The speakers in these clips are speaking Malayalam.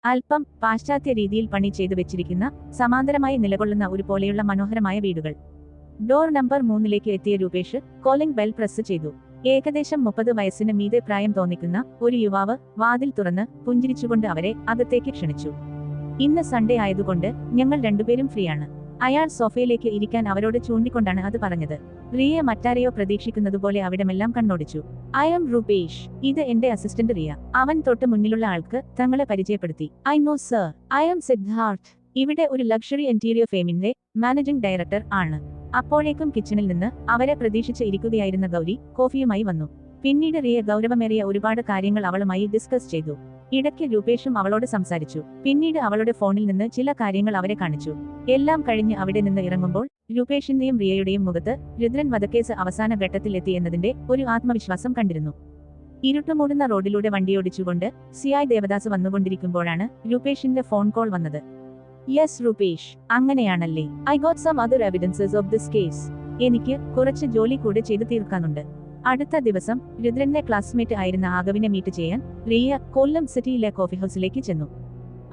അല്പം പാശ്ചാത്യ രീതിയിൽ പണി ചെയ്തു വെച്ചിരിക്കുന്ന സമാന്തരമായി നിലകൊള്ളുന്ന ഒരു പോലെയുള്ള മനോഹരമായ വീടുകൾ. ഡോർ നമ്പർ 3 എത്തിയ രൂപേഷ് കോളിംഗ് ബെൽ പ്രസ് ചെയ്തു. ഏകദേശം 30 വയസ്സിന് മീതെ പ്രായം തോന്നിക്കുന്ന ഒരു യുവാവ് വാതിൽ തുറന്ന് പുഞ്ചിരിച്ചുകൊണ്ട് അവരെ അകത്തേക്ക് ക്ഷണിച്ചു. ഇന്ന് സൺഡേ ആയതുകൊണ്ട് ഞങ്ങൾ രണ്ടുപേരും ഫ്രീയാണ്. അയാൾ സോഫയിലേക്ക് ഇരിക്കാൻ അവരോട് ചൂണ്ടിക്കൊണ്ടാണ് അത് പറഞ്ഞത്. റിയ മറ്റാരെയോ പ്രതീക്ഷിക്കുന്നതുപോലെ അവിടമെല്ലാം കണ്ണോടിച്ചു. ഐ ആം രൂപേഷ്, ഇത് എന്റെ അസിസ്റ്റന്റ് റിയ. അവൻ തൊട്ട് മുന്നിലുള്ള ആൾക്ക് തങ്ങളെ പരിചയപ്പെടുത്തി. I know sir, I am Siddharth, ഇവിടെ ഒരു ലക്ഷറി ഇന്റീരിയർ ഫേമിന്റെ മാനേജിംഗ് ഡയറക്ടർ ആണ്. അപ്പോഴേക്കും കിച്ചണിൽ നിന്ന് അവരെ പ്രതീക്ഷിച്ച് ഇരിക്കുകയായിരുന്ന ഗൗരി കോഫിയുമായി വന്നു. പിന്നീട് റിയ ഗൗരവമേറിയ ഒരുപാട് കാര്യങ്ങൾ അവളുമായി ഡിസ്കസ് ചെയ്തു. ഇടയ്ക്ക് രൂപേഷും അവളോട് സംസാരിച്ചു. പിന്നീട് അവളുടെ ഫോണിൽ നിന്ന് ചില കാര്യങ്ങൾ അവരെ കാണിച്ചു. എല്ലാം കഴിഞ്ഞ് അവിടെ നിന്ന് ഇറങ്ങുമ്പോൾ രൂപേഷിന്റെയും റിയയുടെയും മുഖത്ത് രുദ്രൻ വധക്കേസ് അവസാന ഘട്ടത്തിൽ എത്തി എന്നതിന്റെ ഒരു ആത്മവിശ്വാസം കണ്ടിരുന്നു. ഇരുട്ടുമൂടുന്ന റോഡിലൂടെ വണ്ടിയോടിച്ചുകൊണ്ട് CI ദേവദാസ് വന്നുകൊണ്ടിരിക്കുമ്പോഴാണ് രൂപേഷിന്റെ ഫോൺ കോൾ വന്നത്. യെസ് രൂപേഷ്, അങ്ങനെയാണല്ലേ. I got some other evidences of this case. എനിക്ക് കുറച്ച് ജോലി കൂടെ ചെയ്തു തീർക്കാനുണ്ട്. അടുത്ത ദിവസം രുദ്രന്റെ ക്ലാസ്മേറ്റ് ആയിരുന്ന ആഗവിനെ മീറ്റ് ചെയ്യാൻ റിയ കൊല്ലം സിറ്റിയിലെ കോഫി ഹൗസിലേക്ക് ചെന്നു.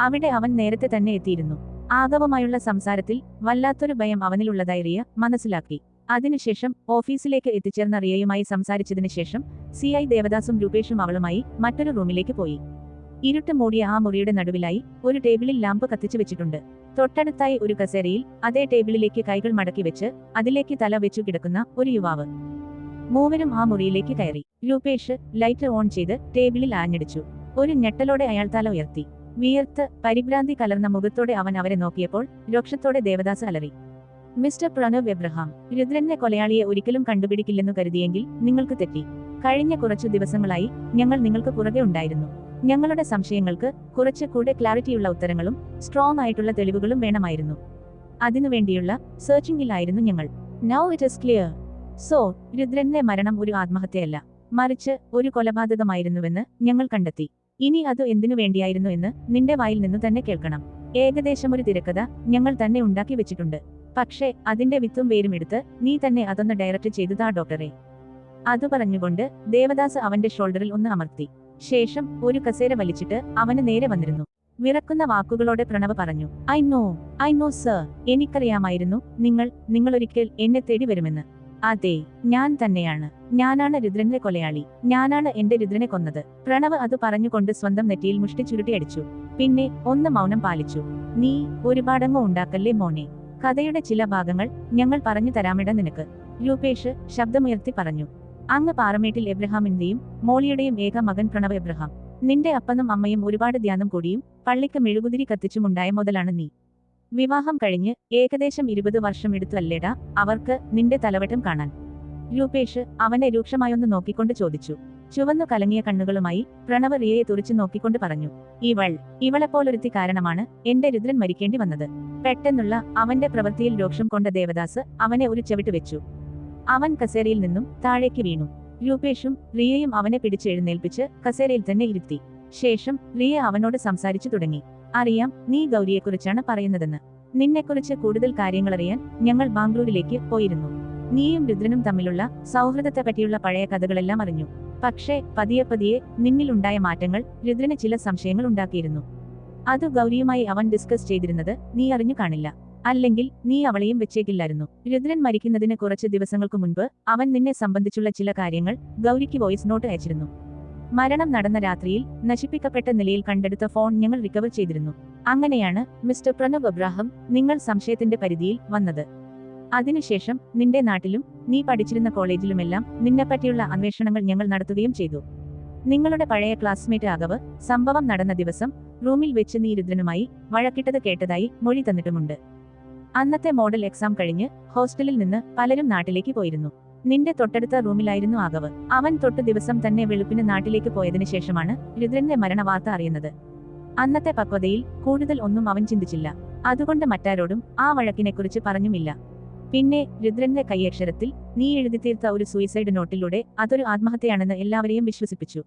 അവിടെ അവൻ നേരത്തെ തന്നെ എത്തിയിരുന്നു. ആഗവുമായുള്ള സംസാരത്തിൽ വല്ലാത്തൊരു ഭയം അവനിലുള്ളതായി റിയ മനസ്സിലാക്കി. അതിനുശേഷം ഓഫീസിലേക്ക് എത്തിച്ചേർന്ന റിയയുമായി സംസാരിച്ചതിനു ശേഷം CI ദേവദാസും രൂപേഷും അവളുമായി മറ്റൊരു റൂമിലേക്ക് പോയി. ഇരുട്ട് മൂടിയ ആ മുറിയുടെ നടുവിലായി ഒരു ടേബിളിൽ ലാമ്പ് കത്തിച്ചു വെച്ചിട്ടുണ്ട്. തൊട്ടടുത്തായി ഒരു കസേരയിൽ അതേ ടേബിളിലേക്ക് കൈകൾ മടക്കി വെച്ച് അതിലേക്ക് തല വെച്ചു കിടക്കുന്ന ഒരു യുവാവ്. മൂവരും ആ മുറിയിലേക്ക് കയറി. രൂപേഷ് ലൈറ്റ് ഓൺ ചെയ്ത് ടേബിളിൽ ആഞ്ഞടിച്ചു. ഒരു ഞെട്ടലോടെ അയാൾ തല ഉയർത്തി. വിയർത്ത് പരിഭ്രാന്തി കലർന്ന മുഖത്തോടെ അവൻ അവരെ നോക്കിയപ്പോൾ രോക്ഷത്തോടെ ദേവദാസ് അലറി. മിസ്റ്റർ പ്രണവ് എബ്രഹാം, രുദ്രന്റെ കൊലയാളിയെ ഒരിക്കലും കണ്ടുപിടിക്കില്ലെന്നു കരുതിയെങ്കിൽ നിങ്ങൾക്ക് തെറ്റി. കഴിഞ്ഞ കുറച്ചു ദിവസങ്ങളായി ഞങ്ങൾ നിങ്ങൾക്ക് പുറകെ ഉണ്ടായിരുന്നു. ഞങ്ങളുടെ സംശയങ്ങൾക്ക് കുറച്ച് കൂടെ ക്ലാരിറ്റിയുള്ള ഉത്തരങ്ങളും സ്ട്രോങ് ആയിട്ടുള്ള തെളിവുകളും വേണമായിരുന്നു. അതിനുവേണ്ടിയുള്ള സെർച്ചിങ്ങിലായിരുന്നു ഞങ്ങൾ. Now it is clear. So രുദ്രന്റെ മരണം ഒരു ആത്മഹത്യയല്ല, മറിച്ച് ഒരു കൊലപാതകമായിരുന്നുവെന്ന് ഞങ്ങൾ കണ്ടെത്തി. ഇനി അത് എന്തിനു വേണ്ടിയായിരുന്നു എന്ന് നിന്റെ വായിൽ നിന്നു തന്നെ കേൾക്കണം. ഏകദേശം ഒരു തിരക്കഥ ഞങ്ങൾ തന്നെ ഉണ്ടാക്കി വെച്ചിട്ടുണ്ട്. പക്ഷേ അതിന്റെ വിത്തും വേരും എടുത്ത് നീ തന്നെ അതൊന്ന് ഡയറക്റ്റ് ചെയ്തു താ ഡോക്ടറെ. അത് പറഞ്ഞുകൊണ്ട് ദേവദാസ് അവന്റെ ഷോൾഡറിൽ ഒന്ന് അമർത്തി. ശേഷം ഒരു കസേര വലിച്ചിട്ട് അവന് നേരെ വന്നിരുന്നു. വിറക്കുന്ന വാക്കുകളോടെ പ്രണവ് പറഞ്ഞു. ഐ നോ സർ, എനിക്കറിയാമായിരുന്നു നിങ്ങളൊരിക്കൽ എന്നെ തേടി വരുമെന്ന്. അതെ, ഞാൻ തന്നെയാണ്. ഞാനാണ് രുദ്രന്റെ കൊലയാളി. ഞാനാണ് എന്റെ രുദ്രനെ കൊന്നത്. പ്രണവ് അത് പറഞ്ഞുകൊണ്ട് സ്വന്തം നെറ്റിയിൽ മുഷ്ടി ചുരുട്ടി അടിച്ചു. പിന്നെ ഒന്ന് മൗനം പാലിച്ചു. നീ ഒരുപാടങ്ങ് ഉണ്ടാക്കല്ലേ മോനെ. കഥയുടെ ചില ഭാഗങ്ങൾ ഞങ്ങൾ പറഞ്ഞു തരാമിട നിനക്ക്. രൂപേഷ് ശബ്ദമുയർത്തി പറഞ്ഞു. അങ്ങ് പാറമേട്ടിൽ എബ്രഹാമിന്റെയും മോളിയുടെയും ഏക മകൻ പ്രണവ് എബ്രഹാം. നിന്റെ അപ്പനും അമ്മയും ഒരുപാട് ധ്യാനം കൂടിയും പള്ളിക്ക് മെഴുകുതിരി കത്തിച്ചുമുണ്ടായ മുതലാണ് നീ. വിവാഹം കഴിഞ്ഞ് ഏകദേശം 20 വർഷം എടുത്തു അല്ലേടാ അവർക്ക് നിന്റെ തലവട്ടം കാണാൻ? രൂപേഷ് അവനെ രൂക്ഷമായൊന്ന് നോക്കിക്കൊണ്ട് ചോദിച്ചു. ചുവന്നു കലങ്ങിയ കണ്ണുകളുമായി പ്രണവ് റിയയെ തുറിച്ചു നോക്കിക്കൊണ്ട് പറഞ്ഞു. ഇവളെപ്പോലൊരുത്തി കാരണമാണ് എന്റെ രുദ്രൻ മരിക്കേണ്ടി വന്നത്. പെട്ടെന്നുള്ള അവന്റെ പ്രവൃത്തിയിൽ രോക്ഷം കൊണ്ട ദേവദാസ് അവനെ ഒരു ചവിട്ട് വെച്ചു. അവൻ കസേരയിൽ നിന്നും താഴേക്ക് വീണു. രൂപേഷും റിയയും അവനെ പിടിച്ചെഴുന്നേൽപ്പിച്ച് കസേരയിൽ തന്നെ ഇരുത്തി. ശേഷം റിയ അവനോട് സംസാരിച്ചു തുടങ്ങി. അറിയാം നീ ഗൗരിയെക്കുറിച്ചാണ് പറയുന്നതെന്ന്. നിന്നെക്കുറിച്ച് കൂടുതൽ കാര്യങ്ങളറിയാൻ ഞങ്ങൾ ബാംഗ്ലൂരിലേക്ക് പോയിരുന്നു. നീയും രുദ്രനും തമ്മിലുള്ള സൗഹൃദത്തെപ്പറ്റിയുള്ള പഴയ കഥകളെല്ലാം അറിഞ്ഞു. പക്ഷേ പതിയെ നിന്നിലുണ്ടായ മാറ്റങ്ങൾ രുദ്രന് ചില സംശയങ്ങൾ ഉണ്ടാക്കിയിരുന്നു. അത് ഗൗരിയുമായി അവൻ ഡിസ്കസ് ചെയ്തിരുന്നത് നീ അറിഞ്ഞു കാണില്ല. അല്ലെങ്കിൽ നീ അവളെയും വെച്ചേക്കില്ലായിരുന്നു. രുദ്രൻ മരിക്കുന്നതിന് കുറച്ച് ദിവസങ്ങൾക്ക് മുൻപ് അവൻ നിന്നെ സംബന്ധിച്ചുള്ള ചില കാര്യങ്ങൾ ഗൗരിക്ക് വോയിസ് നോട്ട് അയച്ചിരുന്നു. മരണം നടന്ന രാത്രിയിൽ നശിപ്പിക്കപ്പെട്ട നിലയിൽ കണ്ടെടുത്ത ഫോൺ ഞങ്ങൾ റിക്കവർ ചെയ്തിരുന്നു. അങ്ങനെയാണ് മിസ്റ്റർ പ്രണവ് എബ്രഹാം നിങ്ങൾ സംശയത്തിന്റെ പരിധിയിൽ വന്നത്. അതിനുശേഷം നിന്റെ നാട്ടിലും നീ പഠിച്ചിരുന്ന കോളേജിലുമെല്ലാം നിന്നെപ്പറ്റിയുള്ള അന്വേഷണങ്ങൾ ഞങ്ങൾ നടത്തുകയും ചെയ്തു. നിങ്ങളുടെ പഴയ ക്ലാസ്മേറ്റ് ആഗവ് സംഭവം നടന്ന ദിവസം റൂമിൽ വെച്ച് നീ രുദ്രനുമായി വഴക്കിട്ടത് കേട്ടതായി മൊഴി തന്നിട്ടുമുണ്ട്. അന്നത്തെ മോഡൽ എക്സാം കഴിഞ്ഞ് ഹോസ്റ്റലിൽ നിന്ന് പലരും നാട്ടിലേക്ക് പോയിരുന്നു. നിന്റെ തൊട്ടടുത്ത റൂമിലായിരുന്നു ആഗവ്. അവൻ തൊട്ടു ദിവസം തന്നെ വെളുപ്പിന് നാട്ടിലേക്ക് പോയതിനു ശേഷമാണ് രുദ്രന്റെ മരണവാർത്ത അറിയുന്നത്. അന്നത്തെ പക്വതയിൽ കൂടുതൽ ഒന്നും അവൻ ചിന്തിച്ചില്ല. അതുകൊണ്ട് മറ്റാരോടും ആ വഴക്കിനെക്കുറിച്ച് പറഞ്ഞുമില്ല. പിന്നെ രുദ്രന്റെ കൈയക്ഷരത്തിൽ നീ എഴുതിത്തീർത്ത ഒരു സൂയിസൈഡ് നോട്ടിലൂടെ അതൊരു ആത്മഹത്യയാണെന്ന് എല്ലാവരെയും വിശ്വസിപ്പിച്ചു.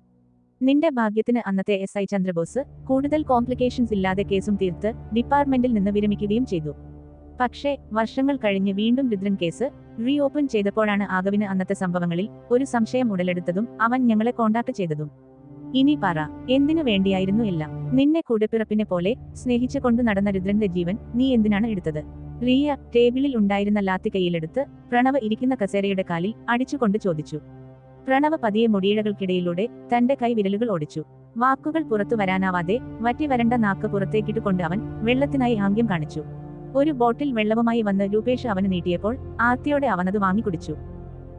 നിന്റെ ഭാഗ്യത്തിന് അന്നത്തെ SI ചന്ദ്രബോസ് കൂടുതൽ കോംപ്ലിക്കേഷൻസ് ഇല്ലാതെ കേസും തീർത്ത് ഡിപ്പാർട്ട്മെന്റിൽ നിന്ന് വിരമിക്കുകയും ചെയ്തു. പക്ഷേ വർഷങ്ങൾ കഴിഞ്ഞ് വീണ്ടും രുദ്രൻ കേസ് റീഓപ്പൺ ചെയ്തപ്പോഴാണ് ആഗവിന് അന്നത്തെ സംഭവങ്ങളിൽ ഒരു സംശയം ഉടലെടുത്തതും അവൻ ഞങ്ങളെ കോണ്ടാക്ട് ചെയ്തതും. ഇനി പറ, എന്തിനു വേണ്ടിയായിരുന്നു എല്ലാം? നിന്നെ കൂടെപ്പിറപ്പിനെ പോലെ സ്നേഹിച്ചു കൊണ്ടു നടന്ന രുദ്രന്റെ ജീവൻ നീ എന്തിനാണ് എടുത്തത്? റിയ ടേബിളിൽ ഉണ്ടായിരുന്ന ലാത്തി കൈയിലെടുത്ത് പ്രണവ് ഇരിക്കുന്ന കസേരയുടെ കാലിൽ അടിച്ചുകൊണ്ട് ചോദിച്ചു. പ്രണവ് പതിയെ മുടിയിഴകൾക്കിടയിലൂടെ തന്റെ കൈ വിരലുകൾ ഓടിച്ചു. വാക്കുകൾ പുറത്തു വരാനാവാതെ വറ്റി വരണ്ട നാക്ക് പുറത്തേക്കിട്ടുകൊണ്ട് അവൻ വെള്ളത്തിനായി ആംഗ്യം കാണിച്ചു. ഒരു ബോട്ടിൽ വെള്ളവുമായി വന്ന് രൂപേഷ് അവന് നീട്ടിയപ്പോൾ ആർത്തിയോടെ അവനത് വാങ്ങിക്കുടിച്ചു.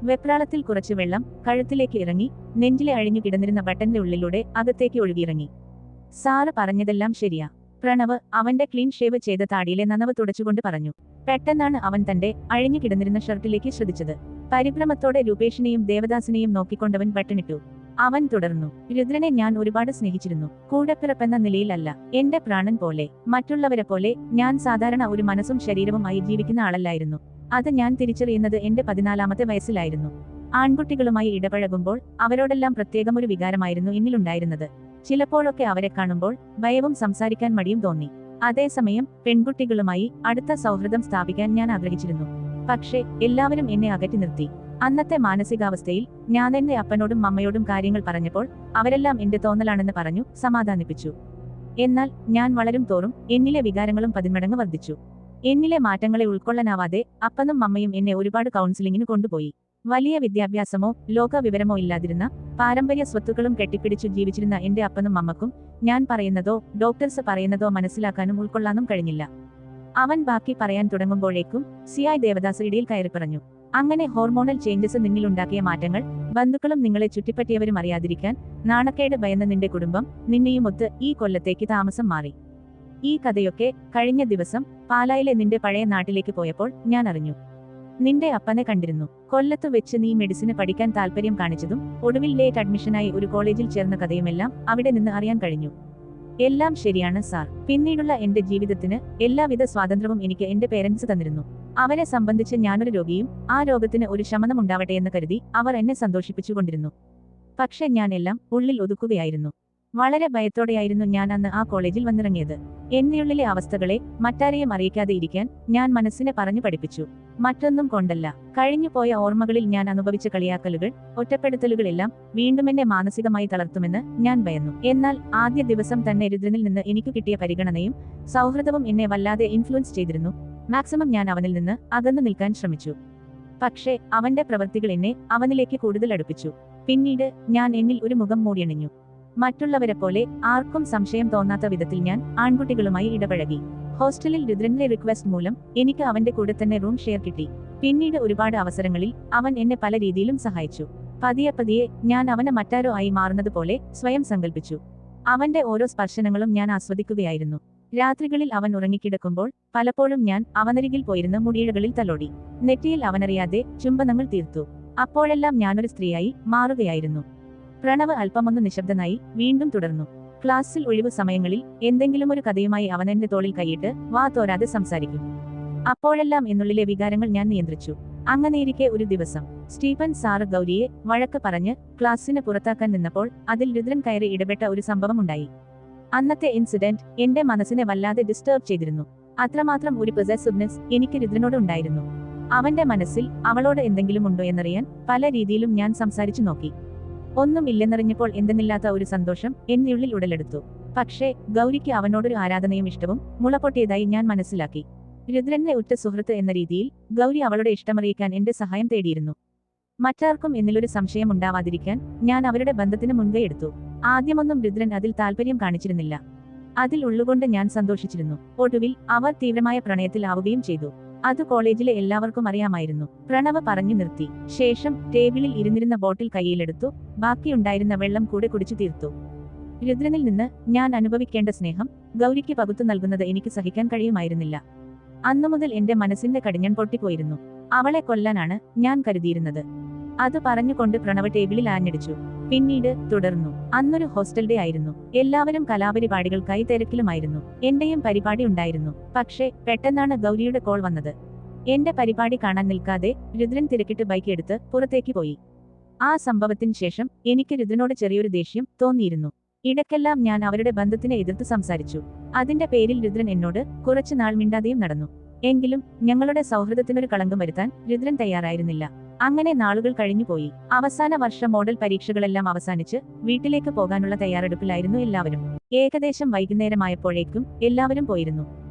വെപ്രാളത്തിൽ കുറച്ച് വെള്ളം കഴുത്തിലേക്ക് ഇറങ്ങി നെഞ്ചിലെ അഴിഞ്ഞു കിടന്നിരുന്ന ബട്ടന്റെ ഉള്ളിലൂടെ അകത്തേക്ക് ഒഴുകിയിറങ്ങി. സാറ് പറഞ്ഞതെല്ലാം ശരിയാ, പ്രണവ് അവന്റെ ക്ലീൻ ഷേവ് ചെയ്ത താടിയിലെ നനവ് തുടച്ചുകൊണ്ട് പറഞ്ഞു. പെട്ടെന്നാണ് അവൻ തന്റെ അഴിഞ്ഞു കിടന്നിരുന്ന ഷർട്ടിലേക്ക് ശ്രദ്ധിച്ചത്. പരിഭ്രമത്തോടെ രൂപേഷിനെയും ദേവദാസിനെയും നോക്കിക്കൊണ്ടവൻ ബട്ടണിട്ടു. അവൻ തുടർന്നു. രുദ്രനെ ഞാൻ ഒരുപാട് സ്നേഹിച്ചിരുന്നു. കൂടെപ്പിറപ്പെന്ന നിലയിലല്ല, എന്റെ പ്രാണൻ പോലെ. മറ്റുള്ളവരെ പോലെ ഞാൻ സാധാരണ ഒരു മനസ്സും ശരീരവുമായി ജീവിക്കുന്ന ആളല്ലായിരുന്നു. അത് ഞാൻ തിരിച്ചറിയുന്നത് എന്റെ 14ാമത്തെ വയസ്സിലായിരുന്നു. ആൺകുട്ടികളുമായി ഇടപഴകുമ്പോൾ അവരോടെല്ലാം പ്രത്യേകമൊരു വികാരമായിരുന്നു എന്നിലുണ്ടായിരുന്നത്. ചിലപ്പോഴൊക്കെ അവരെ കാണുമ്പോൾ ഭയവും സംസാരിക്കാൻ മടിയും തോന്നി. അതേസമയം പെൺകുട്ടികളുമായി അടുത്ത സൗഹൃദം സ്ഥാപിക്കാൻ ഞാൻ ആഗ്രഹിച്ചിരുന്നു. പക്ഷേ എല്ലാവരും എന്നെ അകറ്റി നിർത്തി. അന്നത്തെ മാനസികാവസ്ഥയിൽ ഞാൻ എന്റെ അപ്പനോടും അമ്മയോടും കാര്യങ്ങൾ പറഞ്ഞപ്പോൾ അവരെല്ലാം എന്റെ തോന്നലാണെന്ന് പറഞ്ഞു സമാധാനിപ്പിച്ചു. എന്നാൽ ഞാൻ വളരും തോറും എന്നിലെ വികാരങ്ങളും 10 മടങ്ങ് വർദ്ധിച്ചു. എന്നിലെ മാറ്റങ്ങളെ ഉൾക്കൊള്ളാനാവാതെ അപ്പനും അമ്മയും എന്നെ ഒരുപാട് കൗൺസിലിങ്ങിന് കൊണ്ടുപോയി. വലിയ വിദ്യാഭ്യാസമോ ലോക വിവരമോ ഇല്ലാതിരുന്ന പാരമ്പര്യ സ്വത്തുക്കളും കെട്ടിപ്പിടിച്ചു ജീവിച്ചിരുന്ന എന്റെ അപ്പനും അമ്മക്കും ഞാൻ പറയുന്നതോ ഡോക്ടേഴ്സ് പറയുന്നതോ മനസ്സിലാക്കാനും ഉൾക്കൊള്ളാനും കഴിഞ്ഞില്ല. അവൻ ബാക്കി പറയാൻ തുടങ്ങുമ്പോഴേക്കും സിയായ് ദേവദാസ് ഇടയിൽ കയറി പറഞ്ഞു. അങ്ങനെ ഹോർമോണൽ ചേഞ്ചസ് നിന്നിലുണ്ടാക്കിയ മാറ്റങ്ങൾ ബന്ധുക്കളും നിങ്ങളെ ചുറ്റിപ്പറ്റിയവരും അറിയാതിരിക്കാൻ നാണക്കേട് ഭയന്ന നിന്റെ കുടുംബം നിന്നെയുമൊത്ത് ഈ കൊല്ലത്തേക്ക് താമസം മാറി. ഈ കഥയൊക്കെ കഴിഞ്ഞ ദിവസം പാലായിലെ നിന്റെ പഴയ നാട്ടിലേക്ക് പോയപ്പോൾ ഞാൻ അറിഞ്ഞു. നിന്റെ അപ്പനെ കണ്ടിരുന്നു. കൊല്ലത്ത് വെച്ച് നീ മെഡിസിന് പഠിക്കാൻ താല്പര്യം കാണിച്ചതും ഒടുവിൽ ലേറ്റ് അഡ്മിഷനായി ഒരു കോളേജിൽ ചേർന്ന കഥയുമെല്ലാം അവിടെ നിന്ന് അറിയാൻ കഴിഞ്ഞു. എല്ലാം ശരിയാണ് സാർ. പിന്നീടുള്ള എന്റെ ജീവിതത്തിന് എല്ലാവിധ സ്വാതന്ത്ര്യവും എനിക്ക് എന്റെ പേരൻസ് തന്നിരുന്നു. അവരെ സംബന്ധിച്ച് ഞാനൊരു രോഗിയും ആ രോഗത്തിന് ഒരു ശമനം ഉണ്ടാവട്ടെ എന്ന് കരുതി അവർ എന്നെ സന്തോഷിപ്പിച്ചുകൊണ്ടിരുന്നു. പക്ഷെ ഞാൻ എല്ലാം ഉള്ളിൽ ഒതുക്കുകയായിരുന്നു. വളരെ ഭയത്തോടെയായിരുന്നു ഞാൻ അന്ന് ആ കോളേജിൽ വന്നിറങ്ങിയത്. എന്നെയുള്ളിലെ അവസ്ഥകളെ മറ്റാരെയും അറിയിക്കാതെ ഇരിക്കാൻ ഞാൻ മനസ്സിനെ പറഞ്ഞു പഠിപ്പിച്ചു. മറ്റൊന്നും കൊണ്ടല്ല. കഴിഞ്ഞുപോയ ഓർമ്മകളിൽ ഞാൻ അനുഭവിച്ച കളിയാക്കലുകൾ ഒറ്റപ്പെടുത്തലുകളെല്ലാം വീണ്ടും എന്നെ മാനസികമായി തളർത്തുമെന്ന് ഞാൻ ഭയന്നു. എന്നാൽ ആദ്യ ദിവസം തന്നെ രുദ്രനിൽ നിന്ന് എനിക്ക് കിട്ടിയ പരിഗണനയും സൗഹൃദവും എന്നെ വല്ലാതെ ഇൻഫ്ലുവൻസ് ചെയ്തിരുന്നു. മാക്സിമം ഞാൻ അവനിൽ നിന്ന് അകന്നു നിൽക്കാൻ ശ്രമിച്ചു. പക്ഷേ അവന്റെ പ്രവൃത്തികൾ എന്നെ അവനിലേക്ക് കൂടുതൽ അടുപ്പിച്ചു. പിന്നീട് ഞാൻ എന്നിൽ ഒരു മുഖം മൂടിയണിഞ്ഞു. മറ്റുള്ളവരെ പോലെ ആർക്കും സംശയം തോന്നാത്ത വിധത്തിൽ ഞാൻ ആൺകുട്ടികളുമായി ഇടപഴകി. ഹോസ്റ്റലിൽ രുദ്രന്റെ റിക്വസ്റ്റ് മൂലം എനിക്ക് അവന്റെ കൂടെ തന്നെ റൂം ഷെയർ കിട്ടി. പിന്നീട് ഒരുപാട് അവസരങ്ങളിൽ അവൻ എന്നെ പല രീതിയിലും സഹായിച്ചു. പതിയെ പതിയെ ഞാൻ അവനെ മറ്റാരോ ആയി മാറുന്നത് പോലെ സ്വയം സങ്കല്പിച്ചു. അവന്റെ ഓരോ സ്പർശനങ്ങളും ഞാൻ ആസ്വദിക്കുകയായിരുന്നു. രാത്രികളിൽ അവൻ ഉറങ്ങിക്കിടക്കുമ്പോൾ പലപ്പോഴും ഞാൻ അവനരികിൽ പോയിരുന്ന മുടിയിഴകളിൽ തലോടി. നെറ്റിയിൽ അവനറിയാതെ ചുംബനങ്ങൾ തീർത്തു. അപ്പോഴെല്ലാം ഞാനൊരു സ്ത്രീയായി മാറുകയായിരുന്നു. പ്രണവ് അല്പമൊന്ന് നിശബ്ദനായി വീണ്ടും തുടർന്നു. ക്ലാസ്സിൽ ഒഴിവു സമയങ്ങളിൽ എന്തെങ്കിലും ഒരു കഥയുമായി അവൻ എന്റെ തോളിൽ കൈയിട്ട് വാ തോരാതെ സംസാരിക്കും. അപ്പോഴെല്ലാം എന്നുള്ളിലെ വികാരങ്ങൾ ഞാൻ നിയന്ത്രിച്ചു. അങ്ങനെയിരിക്കെ ഒരു ദിവസം സ്റ്റീഫൻ സാറ് ഗൗരിയെ വഴക്ക് പറഞ്ഞ് ക്ലാസ്സിന് പുറത്താക്കാൻ നിന്നപ്പോൾ അതിൽ രുദ്രൻ കയറി ഇടപെട്ട ഒരു സംഭവമുണ്ടായി. അന്നത്തെ ഇൻസിഡന്റ് എന്റെ മനസ്സിനെ വല്ലാതെ ഡിസ്റ്റർബ് ചെയ്തിരുന്നു. അത്രമാത്രം ഒരു പൊസസീവ്നെസ് എനിക്ക് രുദ്രനോട് ഉണ്ടായിരുന്നു. അവന്റെ മനസ്സിൽ അവളോട് എന്തെങ്കിലും ഉണ്ടോ എന്നറിയാൻ പല രീതിയിലും ഞാൻ സംസാരിച്ചു നോക്കി. ഒന്നും ഇല്ലെന്നറിഞ്ഞപ്പോൾ എന്തെന്നില്ലാത്ത ഒരു സന്തോഷം എന്നുള്ളിൽ ഉടലെടുത്തു. പക്ഷേ ഗൗരിക്ക് അവനോടൊരു ആരാധനയും ഇഷ്ടവും മുളപൊട്ടിയതായി ഞാൻ മനസ്സിലാക്കി. രുദ്രന്റെ ഉറ്റ സുഹൃത്ത് എന്ന രീതിയിൽ ഗൗരി അവളുടെ ഇഷ്ടമറിയിക്കാൻ എന്റെ സഹായം തേടിയിരുന്നു. മറ്റാർക്കും എന്നിലൊരു സംശയം ഉണ്ടാവാതിരിക്കാൻ ഞാൻ അവരുടെ ബന്ധത്തിന് മുൻകൈ എടുത്തു. ആദ്യമൊന്നും രുദ്രൻ അതിൽ താല്പര്യം കാണിച്ചിരുന്നില്ല. അതിൽ ഉള്ളുകൊണ്ട് ഞാൻ സന്തോഷിച്ചിരുന്നു. ഒടുവിൽ അവർ തീവ്രമായ പ്രണയത്തിൽ ആവുകയും ചെയ്തു. അത് കോളേജിലെ എല്ലാവർക്കും അറിയാമായിരുന്നു. പ്രണവ് പറഞ്ഞു നിർത്തി. ശേഷം ടേബിളിൽ ഇരുന്നിരുന്ന ബോട്ടിൽ കൈയിലെടുത്തു. ബാക്കിയുണ്ടായിരുന്ന വെള്ളം കൂടെ കുടിച്ചു തീർത്തു. രുദ്രനിൽ നിന്ന് ഞാൻ അനുഭവിക്കേണ്ട സ്നേഹം ഗൗരിക്ക് പകുത്തു നൽകുന്നത് എനിക്ക് സഹിക്കാൻ കഴിയുമായിരുന്നില്ല. അന്നുമുതൽ എന്റെ മനസ്സിന്റെ കടിഞ്ഞൺ പൊട്ടിപ്പോയിരുന്നു. അവളെ കൊല്ലാനാണ് ഞാൻ കരുതിയിരുന്നത്. അത് പറഞ്ഞുകൊണ്ട് പ്രണവ് ടേബിളിൽ ആഞ്ഞടിച്ചു. പിന്നീട് തുടർന്നു. അന്നൊരു ഹോസ്റ്റൽ ഡേ ആയിരുന്നു. എല്ലാവരും കലാപരിപാടികൾക്കായി തിരക്കിലുമായിരുന്നു. എന്റെയും പരിപാടി ഉണ്ടായിരുന്നു. പക്ഷേ പെട്ടെന്നാണ് ഗൗരിയുടെ കോൾ വന്നത്. എന്റെ പരിപാടി കാണാൻ നിൽക്കാതെ രുദ്രൻ തിരക്കിട്ട് ബൈക്ക് എടുത്ത് പുറത്തേക്ക് പോയി. ആ സംഭവത്തിന് ശേഷം എനിക്ക് രുദ്രനോട് ചെറിയൊരു ദേഷ്യം തോന്നിയിരുന്നു. ഇടയ്ക്കെല്ലാം ഞാൻ അവരുടെ ബന്ധത്തിനെ എതിർത്ത് സംസാരിച്ചു. അതിന്റെ പേരിൽ രുദ്രൻ എന്നോട് കുറച്ചു നാൾ മിണ്ടാതെയും നടന്നു. എങ്കിലും ഞങ്ങളുടെ സൗഹൃദത്തിനൊരു കളങ്കം വരുത്താൻ രുദ്രൻ തയ്യാറായിരുന്നില്ല. അങ്ങനെ നാളുകൾ കഴിഞ്ഞുപോയി. അവസാന വർഷ മോഡൽ പരീക്ഷകളെല്ലാം അവസാനിച്ച് വീട്ടിലേക്ക് പോകാനുള്ള തയ്യാറെടുപ്പിലായിരുന്നു എല്ലാവരും. ഏകദേശം വൈകുന്നേരമായപ്പോഴേക്കും എല്ലാവരും പോയിരുന്നു.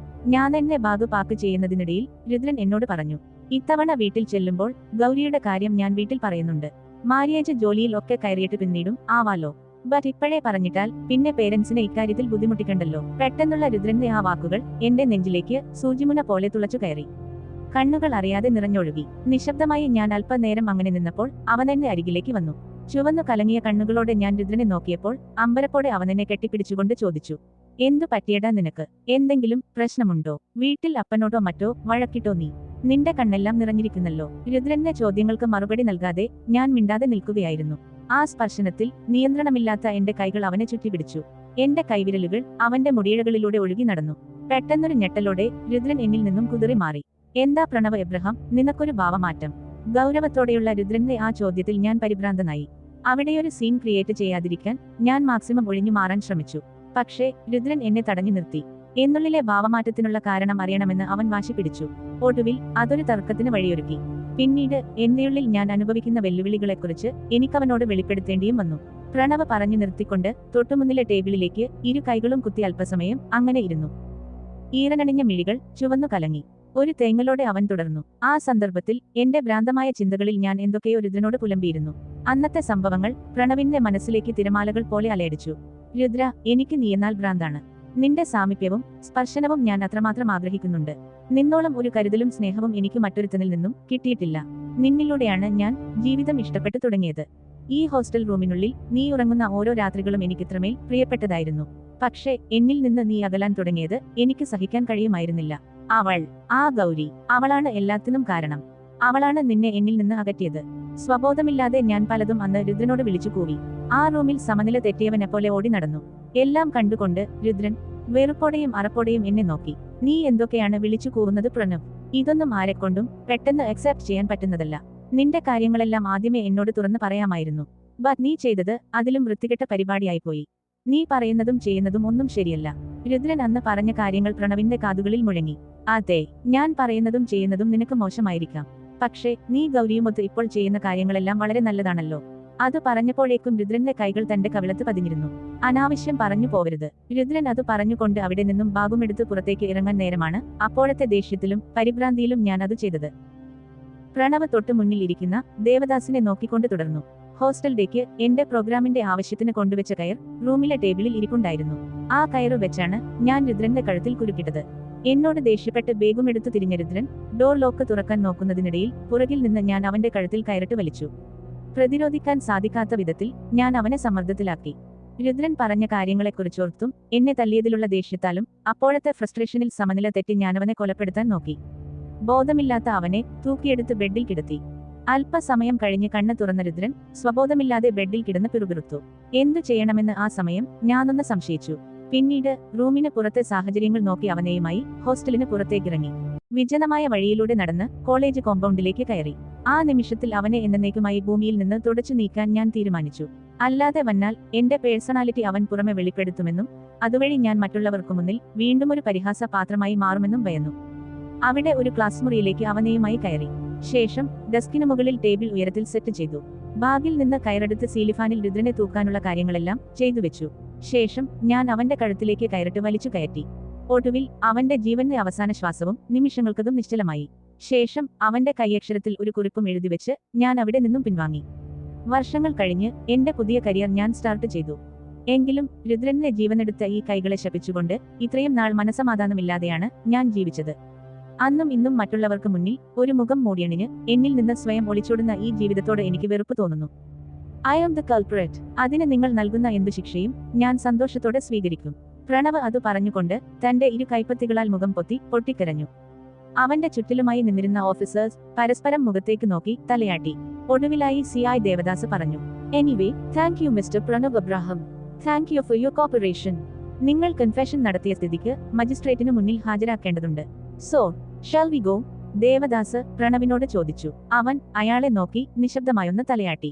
ഞാൻ എന്നെ ബാഗ് പാക്ക് ചെയ്യുന്നതിനിടയിൽ രുദ്രൻ എന്നോട് പറഞ്ഞു, ഇത്തവണ വീട്ടിൽ ചെല്ലുമ്പോൾ ഗൗരിയുടെ കാര്യം ഞാൻ വീട്ടിൽ പറയുന്നുണ്ട്. മാര്യേജ് ജോലിയിൽ ഒക്കെ കയറിയിട്ട് പിന്നീടും ആവാലോ. ബട്ട് ഇപ്പോഴേ പറഞ്ഞിട്ടാൽ പിന്നെ പേരൻസിനെ ഇക്കാര്യത്തിൽ ബുദ്ധിമുട്ടിക്കണ്ടല്ലോ. പെട്ടെന്നുള്ള രുദ്രന്റെ ആ വാക്കുകൾ എന്റെ നെഞ്ചിലേക്ക് സൂചിമുന പോലെ തുളച്ചു കയറി. കണ്ണുകൾ അറിയാതെ നിറഞ്ഞൊഴുകി. നിശബ്ദമായി ഞാൻ അല്പനേരം അങ്ങനെ നിന്നപ്പോൾ അവൻ എന്റെ അരികിലേക്ക് വന്നു. ചുവന്നു കലങ്ങിയ കണ്ണുകളോടെ ഞാൻ രുദ്രനെ നോക്കിയപ്പോൾ അമ്പരപ്പോടെ അവനെന്നെ കെട്ടിപ്പിടിച്ചുകൊണ്ട് ചോദിച്ചു, എന്തു പറ്റിയടാ നിനക്ക്? എന്തെങ്കിലും പ്രശ്നമുണ്ടോ? വീട്ടിൽ അപ്പനോടോ മറ്റോ വഴക്കിട്ടോ നീ? നിന്റെ കണ്ണെല്ലാം നിറഞ്ഞിരിക്കുന്നല്ലോ. രുദ്രന്റെ ചോദ്യങ്ങൾക്ക് മറുപടി നൽകാതെ ഞാൻ മിണ്ടാതെ നിൽക്കുകയായിരുന്നു. ആ സ്പർശനത്തിൽ നിയന്ത്രണമില്ലാത്ത എന്റെ കൈകൾ അവനെ ചുറ്റിപിടിച്ചു. എന്റെ കൈവിരലുകൾ അവന്റെ മുടിയിഴകളിലൂടെ ഒഴുകി നടന്നു. പെട്ടെന്നൊരു ഞെട്ടലോടെ രുദ്രൻ എന്നിൽ നിന്നും കുതിറി മാറി. എന്താ പ്രണവ് എബ്രഹാം, നിനക്കൊരു ഭാവമാറ്റം? ഗൗരവത്തോടെയുള്ള രുദ്രന്റെ ആ ചോദ്യത്തിൽ ഞാൻ പരിഭ്രാന്തനായി. അവിടെയൊരു സീൻ ക്രിയേറ്റ് ചെയ്യാതിരിക്കാൻ ഞാൻ മാക്സിമം ഒഴിഞ്ഞു മാറാൻ ശ്രമിച്ചു. പക്ഷേ രുദ്രൻ എന്നെ തടഞ്ഞു നിർത്തി. എന്നുള്ളിലെ ഭാവമാറ്റത്തിനുള്ള കാരണം അറിയണമെന്ന് അവൻ വാശി പിടിച്ചു. ഒടുവിൽ അതൊരു തർക്കത്തിന് വഴിയൊരുക്കി. പിന്നീട് എന്റെയുള്ളിൽ ഞാൻ അനുഭവിക്കുന്ന വെല്ലുവിളികളെക്കുറിച്ച് എനിക്കവനോട് വെളിപ്പെടുത്തേണ്ടിയും വന്നു. പ്രണവ് പറഞ്ഞു നിർത്തിക്കൊണ്ട് തൊട്ടുമുന്നിലെ ടേബിളിലേക്ക് ഇരു കൈകളും കുത്തി അല്പസമയം അങ്ങനെ ഇരുന്നു. ഈറനണിഞ്ഞ മിഴികൾ ചുവന്നു കലങ്ങി. ഒരു തേങ്ങലോടെ അവൻ തുടർന്നു, ആ സന്ദർഭത്തിൽ എന്റെ ഭ്രാന്തമായ ചിന്തകളിൽ ഞാൻ എന്തൊക്കെയോ രുദ്രനോട് പുലമ്പിയിരുന്നു. അന്നത്തെ സംഭവങ്ങൾ പ്രണവിന്റെ മനസ്സിലേക്ക് തിരമാലകൾ പോലെ അലയടിച്ചു. രുദ്ര, എനിക്ക് നീയെന്നാൽ ഭ്രാന്താണ്. നിന്റെ സാമീപ്യവും സ്പർശനവും ഞാൻ അത്രമാത്രം ആഗ്രഹിക്കുന്നുണ്ട്. നിന്നോളം ഒരു കരുതലും സ്നേഹവും എനിക്ക് മറ്റൊരുത്തനിൽ നിന്നും കിട്ടിയിട്ടില്ല. നിന്നിലൂടെയാണ് ഞാൻ ജീവിതം ഇഷ്ടപ്പെട്ടു തുടങ്ങിയത്. ഈ ഹോസ്റ്റൽ റൂമിനുള്ളിൽ നീ ഉറങ്ങുന്ന ഓരോ രാത്രികളും എനിക്കിത്രമേൽ പ്രിയപ്പെട്ടതായിരുന്നു. പക്ഷേ എന്നിൽ നിന്ന് നീ അകലാൻ തുടങ്ങിയത് എനിക്ക് സഹിക്കാൻ കഴിയുമായിരുന്നില്ല. അവൾ, ആ ഗൗരി, അവളാണ് എല്ലാത്തിനും കാരണം. അവളാണ് നിന്നെ എന്നിൽ നിന്ന് അകറ്റിയത്. സ്വബോധമില്ലാതെ ഞാൻ പലതും അന്ന് രുദ്രനോട് വിളിച്ചു കൂവി. ആ റൂമിൽ സമനില തെറ്റിയവനെപ്പോലെ ഓടി നടന്നു. എല്ലാം കണ്ടുകൊണ്ട് രുദ്രൻ വെറുപ്പോടെയും അറപ്പോടെയും എന്നെ നോക്കി. നീ എന്തൊക്കെയാണ് വിളിച്ചു കൂവുന്നത് പ്രണവ്? ഇതൊന്നും ആരെക്കൊണ്ടും പെട്ടെന്ന് അക്സെപ്റ്റ് ചെയ്യാൻ പറ്റുന്നതല്ല. നിന്റെ കാര്യങ്ങളെല്ലാം ആദ്യമേ എന്നോട് തുറന്നു പറയാമായിരുന്നു. ബട്ട് നീ ചെയ്തത് അതിലും വൃത്തികെട്ട പരിപാടിയായിപ്പോയി. നീ പറയുന്നതും ചെയ്യുന്നതും ഒന്നും ശരിയല്ല. രുദ്രൻ അന്ന് പറഞ്ഞ കാര്യങ്ങൾ പ്രണവിന്റെ കാതുകളിൽ മുഴങ്ങി. അതെ, ഞാൻ പറയുന്നതും ചെയ്യുന്നതും നിനക്ക് മോശമായിരിക്കാം. പക്ഷേ നീ ഗൗരിയുമൊത്ത് ഇപ്പോൾ ചെയ്യുന്ന കാര്യങ്ങളെല്ലാം വളരെ നല്ലതാണല്ലോ. അത് പറഞ്ഞപ്പോഴേക്കും രുദ്രന്റെ കൈകൾ തന്റെ കവിളത്ത് പതിഞ്ഞിരുന്നു. അനാവശ്യം പറഞ്ഞു പോവരുത്. രുദ്രൻ അത് പറഞ്ഞുകൊണ്ട് അവിടെ നിന്നും ബാഗുമെടുത്ത് പുറത്തേക്ക് ഇറങ്ങാൻ നേരമാണ് അപ്പോഴത്തെ ദേഷ്യത്തിലും പരിഭ്രാന്തിയിലും ഞാൻ അത് ചെയ്തത്. പ്രണവ് തൊട്ടു മുന്നിൽ ഇരിക്കുന്ന ദേവദാസിനെ നോക്കിക്കൊണ്ട് തുടർന്നു. ഹോസ്റ്റൽ ഡേക്ക് എന്റെ പ്രോഗ്രാമിന്റെ ആവശ്യത്തിന് കൊണ്ടുവച്ച കയർ റൂമിലെ ടേബിളിൽ ഇരിപ്പുണ്ടായിരുന്നു. ആ കയറ് വെച്ചാണ് ഞാൻ രുദ്രന്റെ കഴുത്തിൽ കുരുക്കിട്ടത്. എന്നോട് ദേഷ്യപ്പെട്ട് ബേഗുമെടുത്തു തിരിഞ്ഞ രുദ്രൻ ഡോർ ലോക്ക് തുറക്കാൻ നോക്കുന്നതിനിടയിൽ പുറകിൽ നിന്ന് ഞാൻ അവന്റെ കഴുത്തിൽ കയറിട്ട് വലിച്ചു. പ്രതിരോധിക്കാൻ സാധിക്കാത്ത വിധത്തിൽ ഞാൻ അവനെ സമ്മർദ്ദത്തിലാക്കി. രുദ്രൻ പറഞ്ഞ കാര്യങ്ങളെക്കുറിച്ചോർത്തും എന്നെ തല്ലിയതിലുള്ള ദേഷ്യത്താലും അപ്പോഴത്തെ ഫ്രസ്ട്രേഷനിൽ സമനില തെറ്റി ഞാനവനെ കൊലപ്പെടുത്താൻ നോക്കി. ബോധമില്ലാത്ത അവനെ തൂക്കിയെടുത്ത് ബെഡിൽ കിടത്തി. അല്പസമയം കഴിഞ്ഞ് കണ്ണ് തുറന്ന രുദ്രൻ സ്വബോധമില്ലാതെ ബെഡിൽ കിടന്ന് പിറുപിറുത്തു. എന്തു ചെയ്യണമെന്ന് ആ സമയം ഞാനൊന്ന് സംശയിച്ചു. പിന്നീട് റൂമിന് പുറത്തെ സാഹചര്യങ്ങൾ നോക്കി അവനെയുമായി ഹോസ്റ്റലിന് പുറത്തേക്കിറങ്ങി. വിജനമായ വഴിയിലൂടെ നടന്ന് കോളേജ് കോമ്പൗണ്ടിലേക്ക് കയറി. ആ നിമിഷത്തിൽ അവനെ എന്നേക്കുമായി ഭൂമിയിൽ നിന്ന് തുടച്ചു നീക്കാൻ ഞാൻ തീരുമാനിച്ചു. അല്ലാതെ വന്നാൽ എന്റെ പേഴ്സണാലിറ്റി അവൻ പുറമെ വെളിപ്പെടുത്തുമെന്നും അതുവഴി ഞാൻ മറ്റുള്ളവർക്കു മുന്നിൽ വീണ്ടും ഒരു പരിഹാസ പാത്രമായി മാറുമെന്നും ഭയന്നു. അവിടെ ഒരു ക്ലാസ് മുറിയിലേക്ക് അവനെയുമായി കയറി. ശേഷം ഡെസ്കിനു മുകളിൽ ടേബിൾ ഉയരത്തിൽ സെറ്റ് ചെയ്തു. ബാഗിൽ നിന്ന് കയറെടുത്ത് സീലിഫാനിൽ രുദ്രനെ തൂക്കാനുള്ള കാര്യങ്ങളെല്ലാം ചെയ്തു വെച്ചു. ശേഷം ഞാൻ അവന്റെ കഴുത്തിലേക്ക് കയറിട്ട് വലിച്ചു കയറ്റി. ഒടുവിൽ അവന്റെ ജീവന്റെ അവസാന ശ്വാസവും നിമിഷങ്ങൾക്കതും നിശ്ചലമായി. ശേഷം അവന്റെ കൈയക്ഷരത്തിൽ ഒരു കുറിപ്പും എഴുതിവെച്ച് ഞാൻ അവിടെ നിന്നും പിൻവാങ്ങി. വർഷങ്ങൾ കഴിഞ്ഞ് എന്റെ പുതിയ കരിയർ ഞാൻ സ്റ്റാർട്ട് ചെയ്തു. എങ്കിലും രുദ്രന്റെ ജീവനെടുത്ത ഈ കൈകളെ ശപിച്ചുകൊണ്ട് ഇത്രയും നാൾ മനസമാധാനമില്ലാതെയാണ് ഞാൻ ജീവിച്ചത്. അന്നും ഇന്നും മറ്റുള്ളവർക്ക് മുന്നിൽ ഒരു മുഖം മൂടിയണിഞ്ഞ് എന്നിൽ നിന്ന് സ്വയം ഒളിച്ചോടുന്ന ഈ ജീവിതത്തോട് എനിക്ക് വെറുപ്പ് തോന്നുന്നു. I am the culprit. അതിന് നിങ്ങൾ നൽകുന്ന എന്തു ശിക്ഷയും ഞാൻ സന്തോഷത്തോടെ സ്വീകരിക്കും. പ്രണവ് അത് പറഞ്ഞുകൊണ്ട് തന്റെ ഇരു കൈപ്പത്തികളാൽ മുഖം പൊട്ടിക്കരഞ്ഞു. അവന്റെ ചുറ്റിലുമായി നിന്നിരുന്ന ഓഫീസേഴ്സ് പരസ്പരം മുഖത്തേക്ക് നോക്കി തലയാട്ടി. ഒടുവിലായി CI ദേവദാസ് പറഞ്ഞു, anyway, thank you mister Pranav Abraham. Thank you for your cooperation. നിങ്ങൾ കൺഫെഷൻ നടത്തിയ സ്ഥിതിക്ക് മജിസ്ട്രേറ്റിനു മുന്നിൽ ഹാജരാക്കേണ്ടതുണ്ട്. So shall we go? Devadas പ്രണവിനോട് ചോദിച്ചു. അവൻ അയാളെ നോക്കി നിശബ്ദമായൊന്ന് തലയാട്ടി.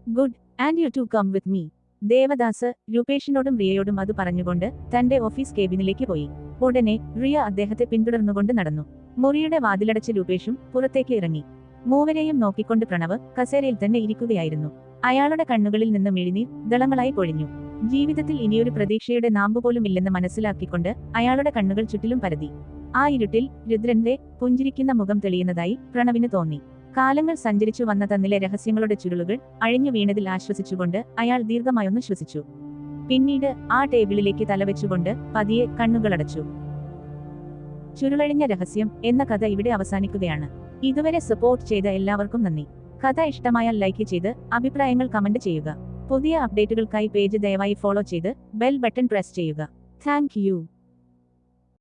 Good, and you two come with me. ദേവദാസ് രൂപേഷിനോടും റിയയോടും അത് പറഞ്ഞുകൊണ്ട് തന്റെ ഓഫീസ് കേബിനിലേക്ക് പോയി. ഉടനെ റിയ അദ്ദേഹത്തെ പിന്തുടർന്നുകൊണ്ട് നടന്നു. മുറിയുടെ വാതിലടച്ച് രൂപേഷും പുറത്തേക്ക് ഇറങ്ങി. മൂവരെയും നോക്കിക്കൊണ്ട് പ്രണവ് കസേരയിൽ തന്നെ ഇരിക്കുകയായിരുന്നു. അയാളുടെ കണ്ണുകളിൽ നിന്ന് മിഴിനീർ ദളങ്ങളായി പൊഴിഞ്ഞു. ജീവിതത്തിൽ ഇനിയൊരു പ്രതീക്ഷയുടെ നാമ്പുപോലും ഇല്ലെന്ന് മനസ്സിലാക്കിക്കൊണ്ട് അയാളുടെ കണ്ണുകൾ ചുറ്റിലും പരതി. ആ ഇരുട്ടിൽ രുദ്രന്റെ പുഞ്ചിരിക്കുന്ന മുഖം തെളിയുന്നതായി പ്രണവിന് തോന്നി. കാലങ്ങൾ സഞ്ചരിച്ചു വന്ന തന്നിലെ രഹസ്യങ്ങളുടെ ചുരുളുകൾ അഴിഞ്ഞു വീണതിൽ ആശ്വസിച്ചുകൊണ്ട് അയാൾ ദീർഘമായൊന്ന് ശ്വസിച്ചു. പിന്നീട് ആ ടേബിളിലേക്ക് തലവെച്ചുകൊണ്ട് പതിയെ കണ്ണുകളടച്ചു. ചുരുളഴിഞ്ഞ രഹസ്യം എന്ന കഥ ഇവിടെ അവസാനിക്കുകയാണ്. ഇതുവരെ സപ്പോർട്ട് ചെയ്ത എല്ലാവർക്കും നന്ദി. കഥ ഇഷ്ടമായാൽ ലൈക്ക് ചെയ്ത് അഭിപ്രായങ്ങൾ കമന്റ് ചെയ്യുക. പുതിയ അപ്ഡേറ്റുകൾക്കായി പേജ് ദയവായി ഫോളോ ചെയ്ത് ബെൽ ബട്ടൺ പ്രസ് ചെയ്യുക. Thank you.